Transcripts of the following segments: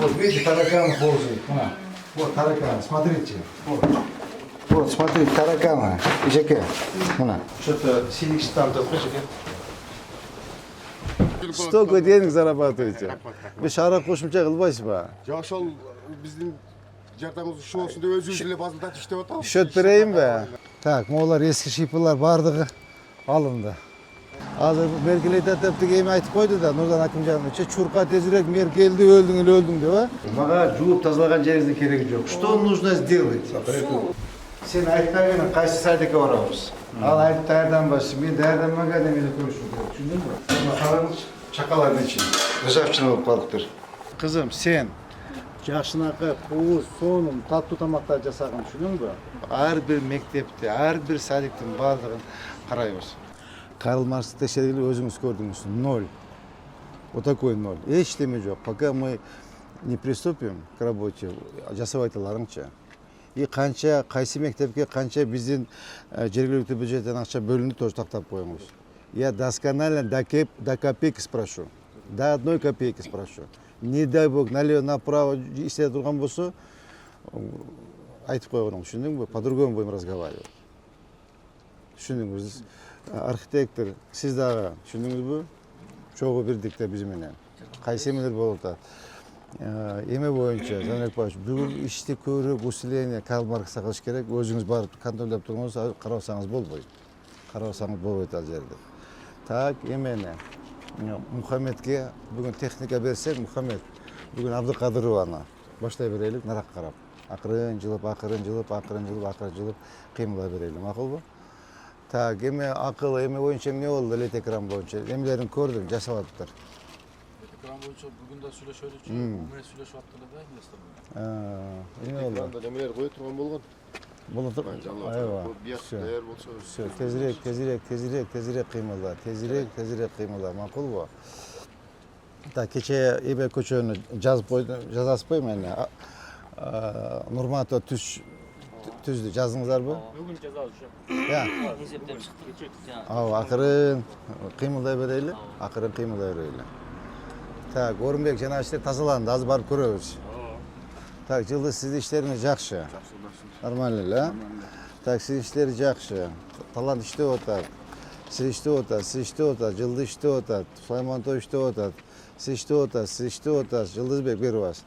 Вот видите, тараканы ползают. Вот тараканы, смотрите. Вот, смотрите, тараканы. Жеке. Что-то синикші танытып жеке. Столько денег зарабатываете. Вы шара кошумча кылбайсыз ба? Жок, ошол биздин жардамыбыз ушул болсун деп өзүбүз эле базылдатып иштеп атабыз. Счет берейин бе? Так, моулар eski шипылар бардыгы алынды. Азыр Меркель айтып эми айтып койду да, Нурдан Акимжанович, чурка тезирээк Меркельди өлдүң деп, а? Мага жууп тазалаган жериңиздин кереги жок. Что нужно сделать? Сен айткан кайсы садикке барабыз? Ал айтып даярданбашы, мен даярданмаган эмени көрүшүм керек. Түшүндүңбү? Мына караңыз, чакалардын ичин. Рызавчына болуп калдыктыр. Кызым, сен жакшынакай кууз, сонун, таттуу тамактар жасаган, түшүндүңбү? Ар бир мектепте, ар бир садиктин баардыгын карайбыз. Карл Маркс текшергенде өзүңүз көрдүңүз, 0. Вот такой 0. Эчтеме жок. Пока мы не приступим к работе, жасабай аларыңчы. И канча кайсы мектепке канча биздин жергиликтүү бюджеттен акча бөлүндү тоже тактап коюңуз. Я досконально до копейки спрошу. До 1 копейки спрошу. Не дай бог налево направо иштеп турган болсо айтып койгонуң, түшүндүңбү? По-другому будем разговаривать. Түшүндүңүз? Архитектор, сиз дагы түшүндүңүзбү? Чогуу бирдик да биз менен. Кайсы эмелер болуп атат? Эме боюнча, Жаныбек Баевич, бүгүн ишти көрүп, усиление Карл Марксқа кылыш керек. Өзүңүз барып контролдоп тургуңуз, карабасаңыз болбойт. Карабасаңыз болбойт ал жерде. Так, эмени Мухаммедке бүгүн техника берсек, Мухаммед бүгүн Абдыкадырованы баштай берелик, наракка карап. Акырын жылып, кыймылдай берели, макулбу? Так, эме акыл, эме боюнча эмне болду элет экран боюнча? Эмелерин көрдүм, жасап атыптыр. Экран боюнча бүгүн да сүйлөшөлүчү, эмне сүйлөшүп аттыр да инвесторлор. Эмне болду? Экранда немелер кое турган болгон. Болот. Айва. Даяр болсо. Всё, тезирээк кыймылда, макулбу? Так, кече эбе көчөнү жазып койдум, жазасызбы эми? Нурматова түздү, жаздыңыздарбы? Бүгүн жазабыз. Эсептеп чыктык. Акырын кыймылдай берели, Так, Орунбек жана иштер тазаланды, азыр барып көрөбүз. Так, Жылдыз, сиздин иштериңиз жакшы. Нормально эле, Так, сиздин иштериңиз жакшы. Талант иштеп атат. Сиз иштеп атат, Жылдыз иштеп атат, Сулаймантов иштеп атат. Сиз иштеп атасыз, Жылдызбек бербас.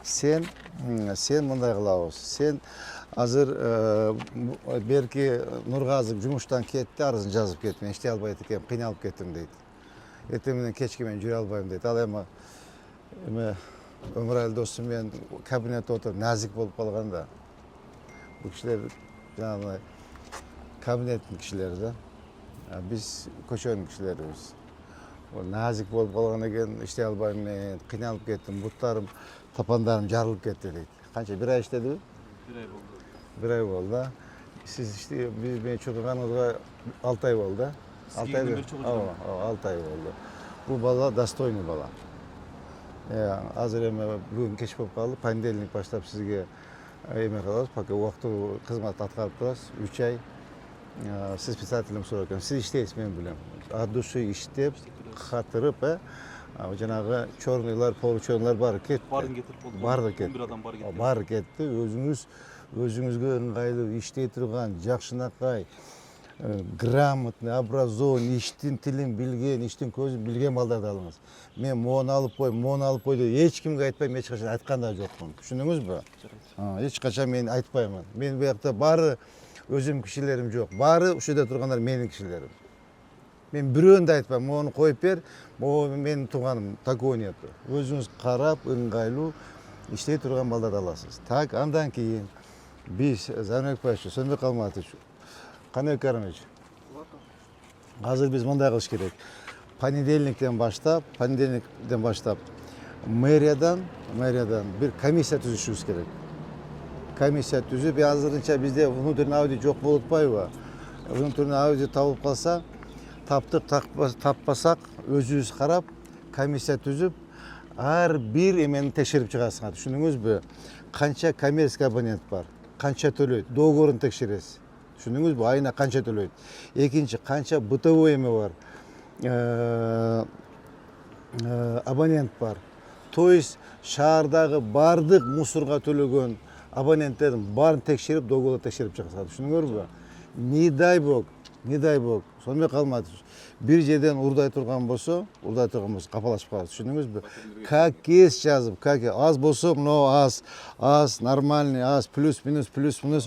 Сен мындай кылабыз. Сен азыр берки Нургазы жумуштан кетти, арызын жазып кетти. Мен иштей албайт экенмин, кыйналып кеттим дейт. Эртең менен кечке мен жүрө албайм дейт. Ал эми Өмүраль досум менен кабинетте отуруп назик болуп калган да. Бул кишилер жанагы кабинеттин кишилери да. Биз көчөнүн кишилерибиз. Назик болуп калган экен, иштей албайм мен, кыйналып кеттим, буттарым, тапандарым жарылып кетти дейт. Канча, 1 ай иштедиби? 1 ай болду. 1 ай болду да. Сиз биз менен чогулганыңызга 6 ай болду да. 6 ай. 6 ай болду. Бул бала достойный бала. Азыр эми бүгүн кеч болуп калды. Понедельник баштап сизге эме кылабыз, пока убактылуу кызмат аткарып турасыз. 3 ай. Сиз специательным сурап экен. Сиз иштейсиз, мен билем. От души иштеп, катырып, жанагы черныйлар, получерныйлар баары кетти. Барын кетип болду. Баары кетти. 11 адам бары кетти. Баары кетти. Өзүңүзгө ыңгайлуу иштей турган, жакшынакай, грамотный, образованный, иштин тилин билген, иштин көзүн билген балдарды алыңыз. Мен мону алып кой деп эч кимге айтпайм, эч качан айткан да жокмун. Түшүндүңүзбү? Эч качан мен айтпаймын. Мен бу жакта баары өзүм кишилерим жок. Баары ушул жерде тургандар менин кишилерим. Мен бирөөнү да айтпайм, мону коюп бер, могу менин тууганым, такого нет. Өзүңүз карап, ыңгайлуу иштей турган балдарды аласыз. Так, андан кийин биз Жаныбек Баевич, Сөнбек Алматович, Каныбек Карымович, азыр биз мындай кылыш керек. Понедельниктен баштап мэриядан бир комиссия түзүшүбүз керек. Комиссия түзүп, азырынча бизде внутренний аудит жок болуп атпайбы? Внутренний аудит табылып калса, таптык, таппасак, өзүбүз карап, комиссия түзүп, ар бир эмени текшерип чыгасыңар. Түшүндүңүзбү? Канча коммерческий абонент бар, канча төлөйт, договорун текшересиз. Түшүндүңүзбү? Айына канча төлөйт. Экинчи, канча бытовой эме бар, абонент бар. То есть шаардагы бардык мусорга төлөгөн абоненттердин баарын текшерип, доголо текшерип чыгышат. Түшүндүңөрбү? Не дай бог, сонбой калмады. Бир жерден урдай турган болсо, капалашып калат. Түшүндүңүзбү? Как кес жазып, как аз болсо, но аз, нормальный, аз, плюс, минус,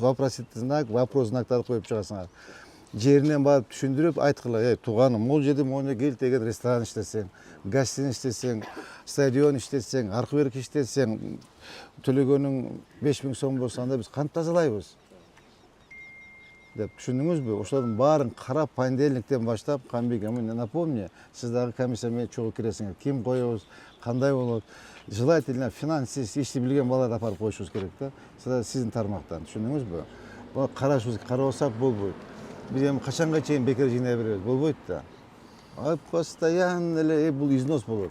вопросительный знак, вопрос знактарды коюп чыгасыңар. Жеринен барып түшүндүрүп айткыла, тууганым, могул жерде моуна кел деген ресторан иштесең, гостиница иштесең, стадион иштесең, аркы берки иштесең, төлөгөнүң 5000 сом болсо анда биз кантип тазалайбыз? Деп түшүндүңүзбү? Ошолордун баарын карап понедельниктен баштап, Камбек, напомни, сиз дагы комиссияга чогуу киресиңер. Ким коебуз, кандай болот? Желательно финансист, ишти билген баларды апарып коюшубуз керек да. Сиздин тармактан, түшүндүңүзбү? Буну карашыбыз, карабасак болбойт. Биз эми качанга чейин бекер жыйнай беребиз? Болбойт да. Постоянно эле бул износ болот.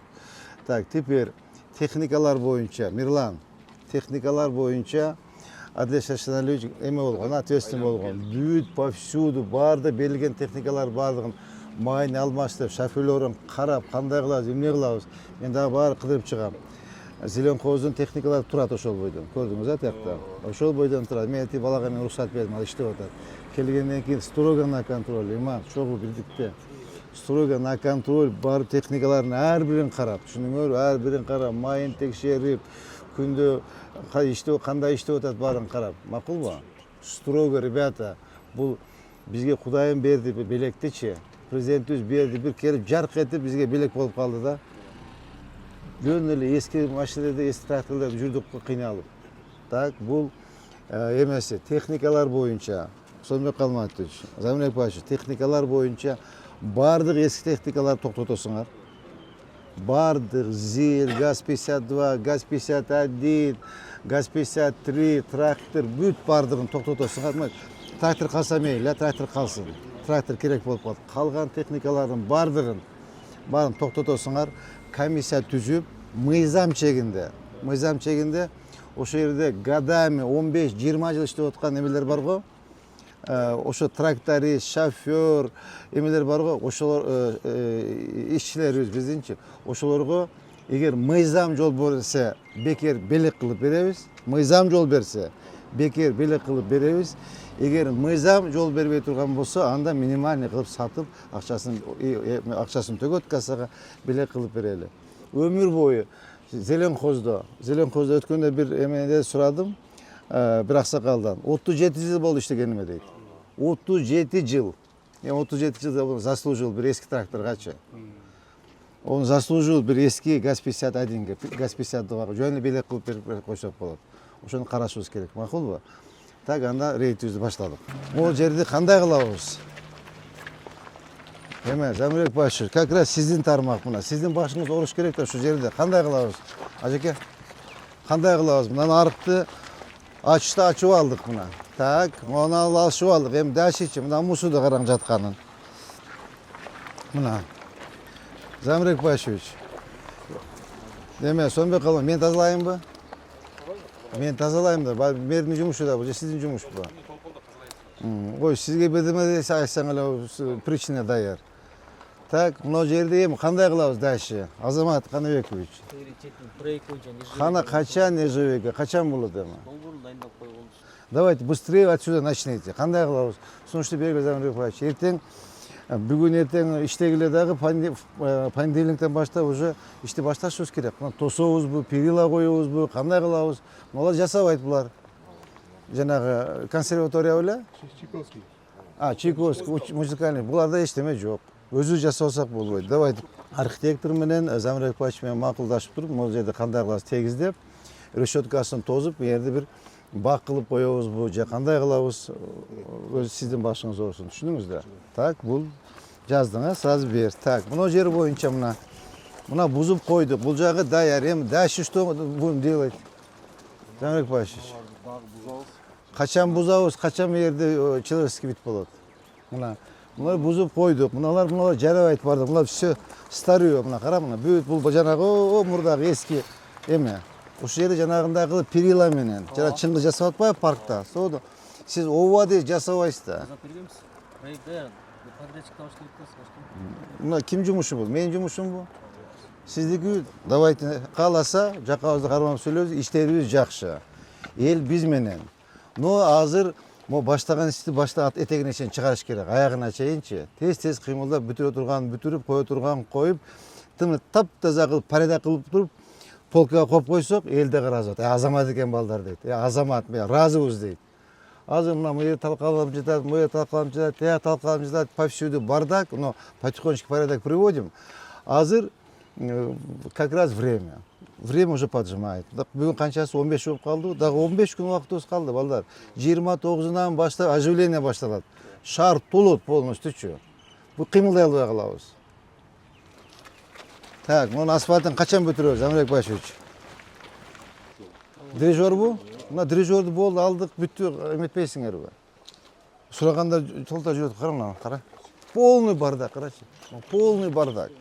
Так, теперь техникалар боюнча, Мирлан, техникалар боюнча Адлес Шашиналевич эме болгон, ответственный болгон. Бүт повсюду баарда берилген техникалар баардыгын майын алмаштырып, шоферлорун карап, кандай кылабыз, эмне кылабыз? Мен дагы баары кыдырып чыгам. Зелен кооздун техникалары турат ошол бойдон. Көрдүңүз а тиякта? Ошол бойдон турат. Мен эти балага мен уруксат бердим, ал иштеп атат. Келгенден кийин строго на контроль, имам, чогуу бирдикте. Строго на контроль, бар техникалардын ар бирин карап, түшүндүңөрбү? Ар бирин карап, майын текшерип, күндө кандай иштеп атат баарын карап. Макулбу? Строго, ребята, бул бизге Кудайым берди белектичи. Президентибиз берди, бир келип жарк этип бизге белек болуп калды да. Жөн эле эски машиналарда, эски тракторлордо жүрдүк кыйналып. Так, бул эмеси техникалар боюнча сонбой калматович, Замир Акбаевич, техникалар боюнча бардык эски техникаларды токтотосуңар. Бардык ЗИЛ, ГАЗ-52, ГАЗ-51, ГАЗ-53, трактор, бүт бардыгын токтотосуңар. Трактор калса мейли, трактор калсын. Трактор керек болуп калат. Калган техникалардын бардыгын токтотосуңар. Комиссия түзүп, мыйзам чегинде ошол жерде годами 15-20 жыл иштеп аткан эмелер бар го. Ошо тракторист, шофер эмелер бар го. Ошолор ишчилерибиз биздинчи. Ошолорго эгер мыйзам жол берсе, бекер белек кылып беребиз. Мыйзам жол берсе, бекер белек кылып беребиз. Эгер мыйзам жол бербей турган болсо, анда минимальный кылып сатып, акчасын төгөт кассага, белек кылып берели. Өмүр бою Зеленхоздо өткөндө бир эмеде сурадым, бир аксакалдан. 37 жыл болду иштегениме дейт. 37 жыл. 37 жыл заслужил бир эски тракторгачы. Он заслужил бир эски ГАЗ-51ге, ГАЗ-52га жөн эле белек кылып берип койсок болот. Ошону карашыбыз керек, макулбу? Так, анда рейдибизди баштадык. Могул жерди кандай кылабыз? Эме, Замирбек башы, как раз сиздин тармак мына. Сиздин башыңыз оруш керек да ушу жерде. Кандай кылабыз? Ажеке, кандай кылабыз? Мына арыкты ачып алдык мына. Так, муну алышып алдык. Эми дальше мына мусуду караң жатканын. Мына. Замирбек Башевич. Эме, сонбой калма, мен тазалайынбы? Мен тазалайм да, мэрдин жумушу да, бул же сиздин жумуш бу. Ой, сизге бирдеме десе айтсаң эле причина даяр. Так, мына жерде эми кандай кылабыз дальше? Азамат Канабекович. Кана качан Нежебекке, качан болот эми? Давайте быстрее отсюда начните. Кандай кылабыз? Сунушту берген Замирбек Баевич. Бүгүн иштегиле дагы понедельниктен баштап уже ишти башташыбыз керек. Тособузбу, перила коебузбу, кандай кылабыз? Булар жасабайт булар. Жанагы консерватория беле? Чайковский. Чайковский, музыкальный. Буларда эчтеме жок. Өзү жасасак болбойт. Давайте архитектор менен Замирбек Баевич менен макулдашып туруп, могул жерде кандай кылабыз тегиздеп, решеткасын тозуп, жерде бир бак кылып коебузбу, же кандай кылабыз? Өз сиздин башыңыз орсун. Түшүндүңүз да? Так, бул жаздың, сразу бер. Так, мына жер боюнча мына бузуп койдук. Бул жагы даяр. Эми дальше что будем делать? Замирбек Баевич. Качан бузабыз, качан жерде человеческий вид болот. Мына бузуп койдук. Мыналар жарабайт барды. Мына все старый. Мына кара, мына бүт бул жанагы мурдагы эски эме. Ошол жерде жанагындай кылып перила менен жана чыңгыз жасап атпайбы паркта? Соодо сиз ОВАДы жасабайсыз да. Мына ким жумушу бул? Менин жумушум бу? Сиздики давайте кааласа жакабызды кармап сүйлөбүз, иштерибиз жакшы. Эл биз менен. Но азыр мо баштаган ишти баштап этегине чейин чыгарыш керек, аягына чейинчи. Тез кыймылдап бүтүрө турган бүтүрүп, кое турган коюп, тымны таптаза кылып, порядок кылып туруп, полкага коюп койсок, эл да ыраазы болот. Азамат экен балдар дейт. Азамат, мен ыраазыбыз дейт. Азыр мына мыйы талкаланып жатат, мыйы талкаланып жатат, тияк талкаланып жатат, повсюду бардак, но потихонечку порядок приводим. Азыр как раз время. Время уже поджимает. Бүгүн канчасы 15 болуп калды, дагы 15 күн убактыбыз калды, балдар. 29-унан баштап оживление башталат. Шаар толот полностью. Бу кыймылдай албай калабыз. Так, муну асфальтын качан бүтүрөбүз, Амирбек Башевич? Дирижер бу? Мына дирижерді болды, алдық, бүттү, эметпейсиңерби? Сурагандар жолда жүрөт, кара мына, кара. Полный бардак, карачы. Полный бардак.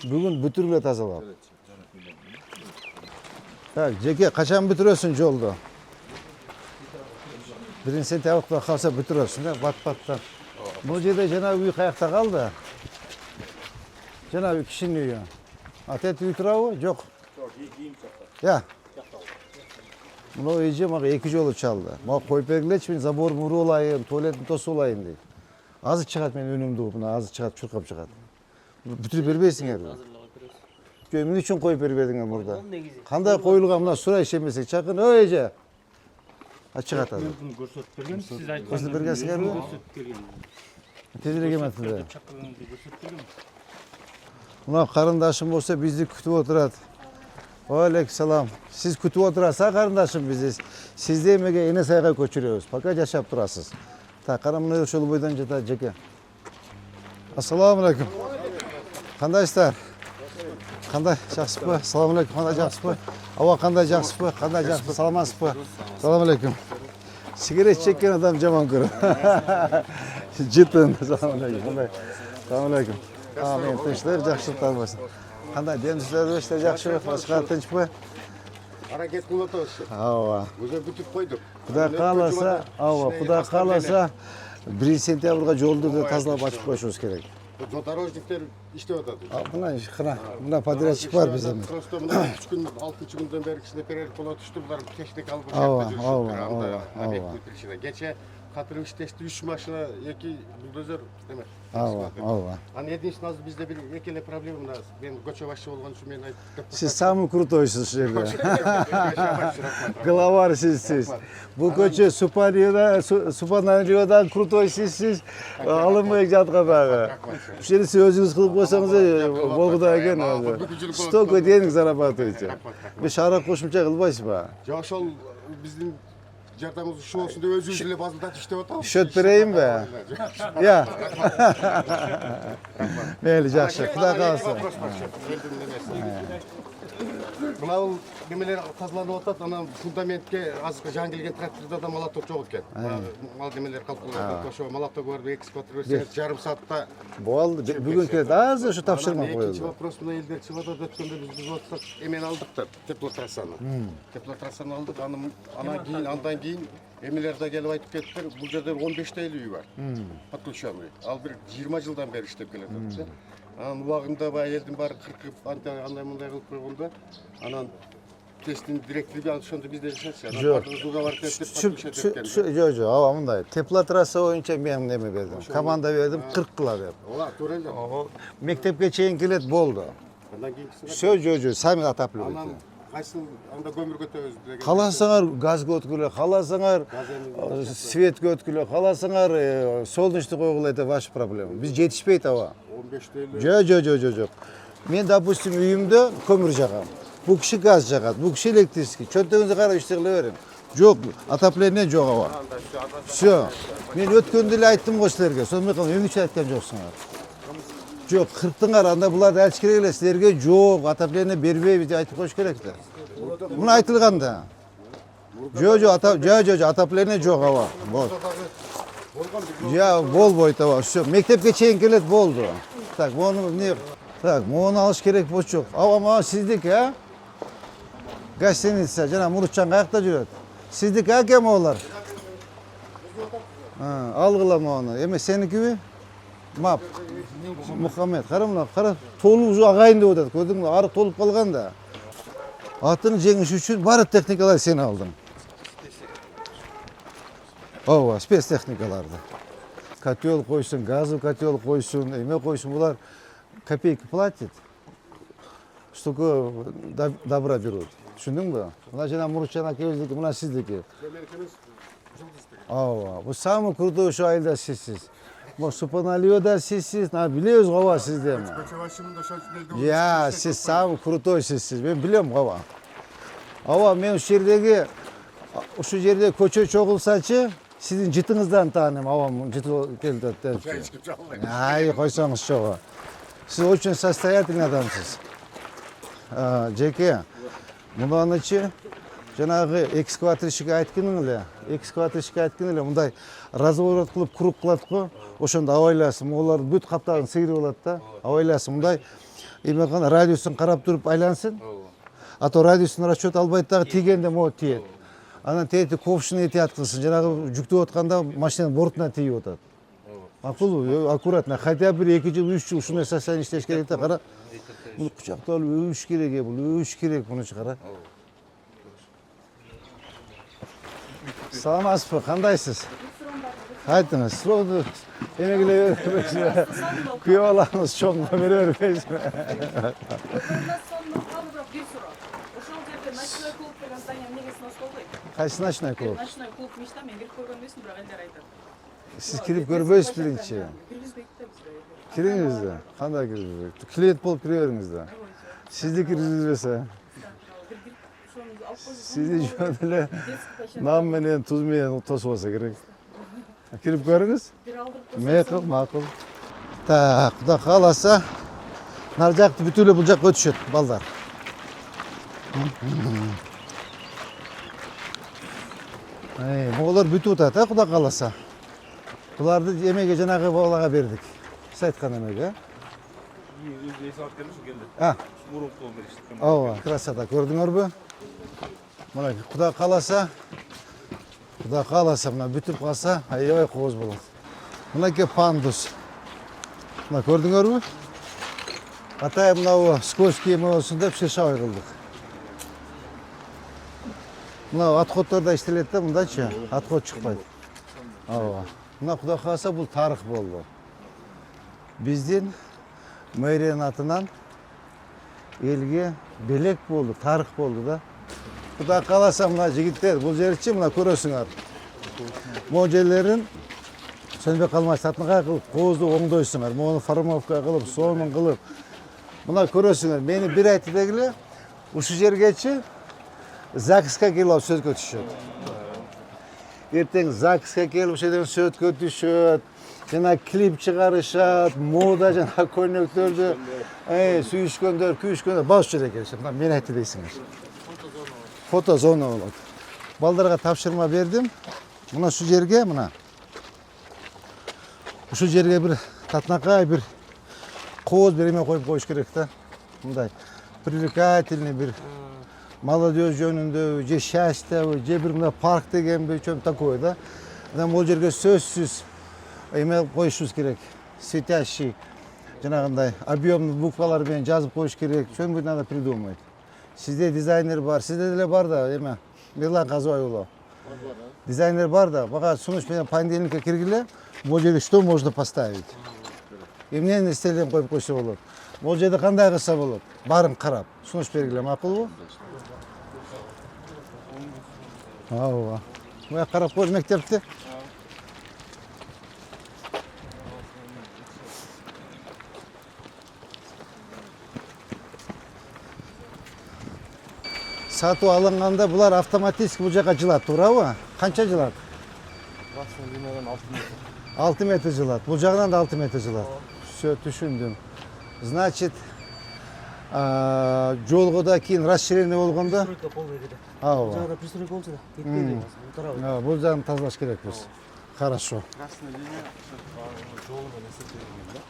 Бүгүн бүтүрүп эле тазалап. Так, жеке качан бүтүрөсүң жолду? 1-сентябрда калса бүтүрөсүң да, бат-баттан. Бул жерде жанагы үй каякта калды? Жанагы кишинин үйү. Атет үй турабы? Жок. Я. Мына эже мага 2 жолу чалды. Мага коюп бергилечи, мен забор муруу алайын, туалетин тосуп алайын дейт. Азыр чыгат менин өнүмдү, мына азыр чыгат, чуркап чыгат. Бүтүрүп бербейсиңерби? Жок, эмне үчүн коюп бербедиңер мурда? Кандай коюлган, мына сурайыш эмесек, чакын, ой эже. Чыгат азыр. Көрсөтүп берген, сиз айткан. Көрсөтүп бергенсиңерби? Көрсөтүп берген. Тезирээк эметсиңер. Чакырганды көрсөтүп берген. Мына карындашым болсо бизди күтүп отурат. Алейкум салам. Сиз күтүп отурасыз, карындашым бизди. Сизди эмеге Эне Сайга көчүрөбүз. Пока жашап турасыз. Так, кара мына ошол бойдон жатат жеке. Ассаламу алейкум. Кандайсыздар? Кандай жакшысызбы? Ассаламу алейкум. Кандай жакшысызбы? Аба кандай жакшысызбы? Кандай жакшы? Саламатсызбы? Ассаламу алейкум. Сигарет чеккен адам жаман көрөт. Жытын. Ассаламу алейкум. Кандай? Ассаламу алейкум. Мен тынчтык, жакшылыктар болсун. Кандай демсиздер, иштер жакшыбы? Башка тынчпы? Аракет кылып атабыз. Ооба. Уже бүтүп койдук. Кудай кааласа, Кудай кааласа 1-сентябрга жолду да тазалап ачып коюшубуз керек. Дорожниктер иштеп атат. Мына подрядчик бар бизде. Просто мына 3 күн, 6-күндөн бери кичине перерив болот, булар техникалык Ооба. объектный причина. Кече катырып иштешти 3 машина, 2 бульдозер деме. Ооба. Аны единственный азыр бизде бир экеле проблема мына. Мен көчө башчы болгон үчүн мен айттым. Сиз самый крутойсуз ушул жерде. Главарь сиз. Бул көчө Супанариодан крутой сиз. Алынбай жаткан дагы. Ушул жерде сиз өзүңүз кылып койсоңуз болгудай экен. Столько денег зарабатываете. Бир шаарга кошумча кылбайсызбы? Жок, ошол биздин жардамыбыз ушул болсун деп өзүбүз эле базылдатып иштеп атабыз. Счет берейинби? Я. Мейли, жакшы. Кудай кааласа. Мына бул немелер тазаланып атат, анан фундаментке азыркы жаңы келген трактордо да молоток жок экен. Мал немелер калкалап атат, ошо молоток барып экскаватор берсеңиз жарым саатта. Болду. Бүгүн келет. Азыр ушу тапшырма Экинчи коюлду. вопрос, мына элдер чыгып атат, өткөндө биз бузуп атсак, эмени алдык да, теплотрассаны. Теплотрассаны алдык, андан кийин эмелер да келип айтып кеттиler, бул жерде 15 үй бар. Подключенный. Ал бир 20 жылдан бери иштеп келатат. Анан убагында баягы элдин баары кыркып, андай мындай кылып койгондо, анан тесттин директору ошондо бизде жашачы. Анан бардыгы барып кетип подключать эткен. Жок, аба мындай. Теплотрасса боюнча мен неме бердим. Команда бердим, 40 кыла деп. Ооба, туура эле. Мектепке чейин келет болду. Андан кийинкиси. Всё, жок, сами отапливайте. Анан кайсы анда көмүр көтөбүз деген. Кааласаңар газга өткүлө, кааласаңар светке өткүлө, кааласаңар солнечный койгула, это ваша проблема. Биз жетишпейт аба. 15 Жок. Мен, допустим, үйүмдө көмүр жагам. Бул киши газ жагат, бул киши электрический. Чөнтөгүңүздү карап иштегиле берин. Жок, отопление жок аба. Всё. Мен өткөндө эле айттым го силерге. Сонун эмне үчүн айткан жоксуңар? Жок, кырктыңар, анда буларды ачыш керек эле. Силерге жок, отопление бербейбиз деп айтып коюш керек да. Муну айтылган да. Жок, отопление жок аба. Болбойт аба. Всё, мектепке чейин келет болду. Так, мону эмне? Так, мону алыш керек болчу. Аба, мага сиздики, а? Гостиница, жана Мурутчан каякта жүрөт? Сиздики аке могулар? Алгыла мону. Эме сеникиби? Map. Muhammed, qara mına, qara толып уже ағайын деп отады. Көрдің бе? Ары толып қалған да. Атын жеңіш үшін барлық техникалар сен алдың. Ооба, спецтехникаларды. Котел қойсын, газы котел қойсын, еме қойсын, бұлар копейки платит. Штука добра берут. Түсіндің бе? Мына жана Мұртжан әкеміздікі, мына сіздікі. Ооба, бұл самый крутой şu айылда сізсіз. Bu Супанальо да сізсіз, білеміз ғава сізде ме? Я, сіз самый крутой сізсіз, мен білем ғава. Ава, мен ұшы жерде көче чоғылсачы, сіздің жітіңізден таным, авам жіті келді. Ай, қойсаңыз жоға. Сіз очень состоятельный адамсыз. Жеке, мұнанычы, жаңағы экскаваторщик айткының еле, мұндай разворот қылып құруқ қылады қой, ошонда авайласын, олар бүт қаптағын сыйрып алады да, авайласын, мұндай имеқан радиусын қарап тұрып айлансын, а то радиусын расчет албайдағы тигенде мо тиет. Анан тиеті ковшын еті атқылсын, жаңағы жүкті отқанда машинаның бортына тиіп отады. Ақыл, аккуратно, хотя бір 2 жыл, 3 жыл шынай сасайын іштеш керек та, қара. Бұл құшақты алып өш керек, бұл өш керек, бұны шығара. Саламатсыз ба, қандайсыз? Айтыңыз, сроды емегіле өрмейсіз, күйе алаңыз шоңға бере өрмейсіз. Қайсы ночной клуб? Ночной клуб мечта, мен кіріп көрген емеспін, бірақ елдер айтады. Сіз кіріп көрбейсіз бірінші? Кіріңізді, қандай кіріп? Клиент болып кіре беріңізді. Сізді кіргізбесе? Сізді жөнділі нам менен, тұз менен тосып болса керек. Кіріп көріңіз? Мақыл. Так, құда қаласа, нар жақты бүтілі бұл жаққа өтішеді, балдар. Олар бүтіп өтеді, құда қаласа. Бұларды емеге жаңағы балаға бердік. Сіз айтқан емеге. Красота, көрдіңдер бе? Құда қаласа, мына бүтіп қалса, айбай қоғыз болады. Мына ке пандус. Мына көрдіңдер бе? Атай мынау скользкий еме болсын деп шешауай қылдық. Мынау отходтарда іштеледі де, мұндайшы отход шықпайды. Мына құда қаласа бұл тарих болды. Бізден мэрияның атынан елге белек болды, тарих болды да. Құда қаласа мына жігіттер, бұл жерші мына көресіңер. Бұл жерлерін сөнбе қалмай сатынға қылып, қоғызды оңдойсыңар. Мұны формовка қылып, соңын қылып. Мына көресіңер, мені бір айты дегілі, ұшы жергечі ЗАГСқа келіп сөзге түшеді. Ертең ЗАГСқа келіп сөзге түшеді. Жана клип шығарышады, мода жана көйнектерді, сүйішкендер, күйішкендер, бауыз жүр екенші. Мен айты дейсіңіз. Фотозона болады. Балдарға тапшырма бердім. Мұна шу жерге, мұна. Шу жерге бір татнақай, бір қоз береме қойып қойыш керек та. Мұндай привлекательный бір молодежь жөнінде, же счастье, же бір мына парк деген бе, чем такое да. Ол жерге сөзсіз еме қойышуыз керек. Светящий, жаңағындай объемный буквалармен жазып қойыш керек. Что-нибудь надо придумать. Сізде дизайнер бар, сізде деле бар да, еме, Мирлан Қазуайұлы. Дизайнер бар да, баға сұныш менен понедельникке кіргіле, бұл жерге что можно поставить? Емнен істелден қойып қойса болады. Бұл жерде қандай қылса болады? Барын қарап, сұныш бергіле, мақұл бұл? Ауа. Бұя қарап қойып мектепті. Сату алынғанда бұлар автоматически бұл жаққа жылады, тура ба? Қанша жылады? 6 метр жылады. Бұл жағынан да 6 метр жылады. Все, түшіндім. Значит, жолғы да кейін расширение болғанда? Пристройка пол егеді. Бұл Жағда пристройка болса да, кетпейді. Бұл жағын тазалаш керек біз. Хорошо. Красная линия жолымен есептелген да.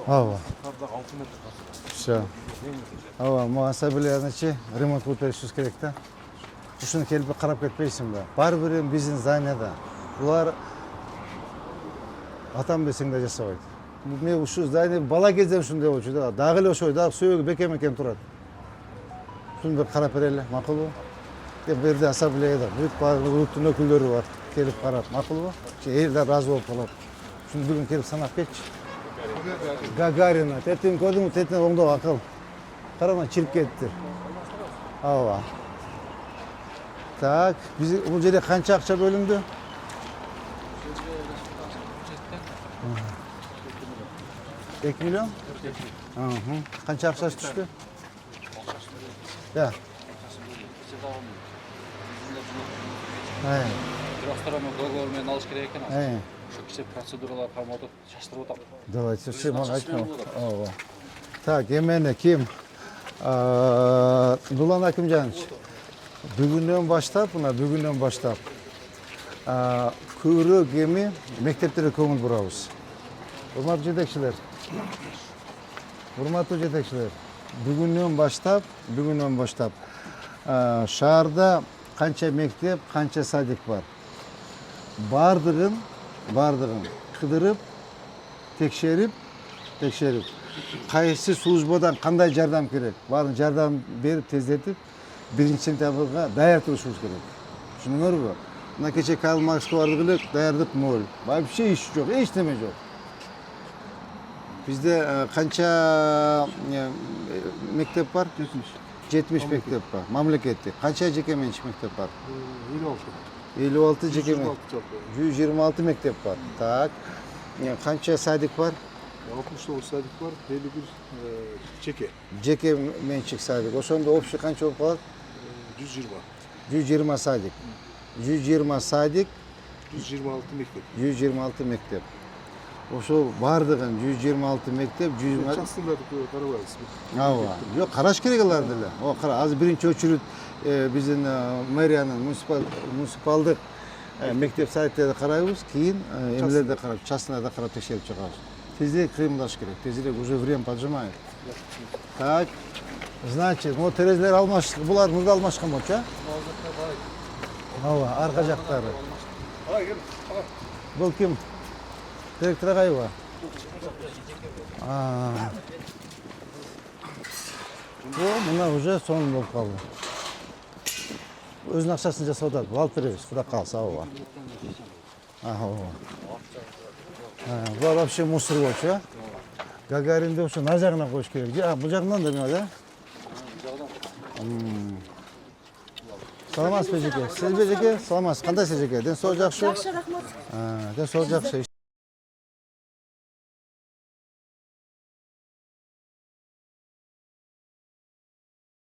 Ава. Қардағы 6 метр қасы. Все. Ава, мұғаса біле, ремонт қойып берішуіз керек та. Үшіні келіп қарап кетпейсің ба? Бар бірін біздің зданияда. Бұлар атам бесіңде жасабайды. мен ушу здание бала кезден ушундай болчу да. Дагы эле ошой, дагы сөөгү бекем турат. Шуну бир карап берели, макулбу? Бу жерде ассамблеяда бүт баардык улуттун өкүлдөрү бар. Келип карап, макулбу? Эл да ыраазы болуп калат. Шуну бүгүн келип санап кетчи. Гагарина, тетин көрдүңбү, тетин оңдоо акыл. Карама чирип кетиптир. Ооба. Так, биз бул жерде канча акча бөлүндү? $2 миллион? Канча акчасы түштү? Да. Бирок договор менен алыш керек экен. Ошо кичи процедуралар карматып чаштырып атам. Давайте, все, мага айтма. Ооба. Так, эмени ким? Дулан Акимжанович. Бүгүнөн баштап, көбүрөөк эми мектептерге көңүл бурабыз. Урматтуу жетекчилер. Бүгүнөн баштап шаарда канча мектеп, канча садик бар. Бардыгын кыдырып, текшерип, кайсы службадан кандай жардам керек, баарын жардам берип тездетип, 1-сентябрга даяр турушубуз керек. Түшүнүңөрбү? Мына кече Карл Маркске бардык эле, даярдык ноль. Вообще иш жок, эч неме жок. Бизде канча мектеп бар? 70 мектеп бар. Мамлекеттик. Канча жеке менчик мектеп бар? 56 жеке менчик. 126 мектеп бар. Так. Канча садик бар? 69 садик бар, 51 жеке. Жеке менчик садик. Ошондо общий канча болуп калат? 120. 120 садик. 120 садик, 126 мектеп. Ошол бардыгын 126 мектеп, 120 Частындарды карабайбыз. Ооба. Жок, караш керек аларды эле. О, кара, азыр биринчи очередь биздин мэриянын муниципалдык мектеп садиктерди карайбыз, кийин эмелерди карап, частныйда карап текшерип чыгабыз. Тезирээк кыймылдаш керек. Тезирээк, уже время поджимает. Так. Значит, вот терезелер алмашты, булар мурда алмашкан болчу, а? Ооба, арка жактары. Бул ким? Директор агайбы? Мына уже сонун болуп калды. Өзүнүн акчасын жасап атат. Алып беребиз, кудай кааласа, ооба. Ооба. Бул вообще мусор болчу, а? Гагаринди ошо на жагына коюш керек. Бул жагынан да эме, да? Саламатсызбы, жеке? Сиз бе, жеке? Саламатсыз. Кандайсыз, жеке? Ден соо жакшы? Жакшы, рахмат. Ден соо жакшы.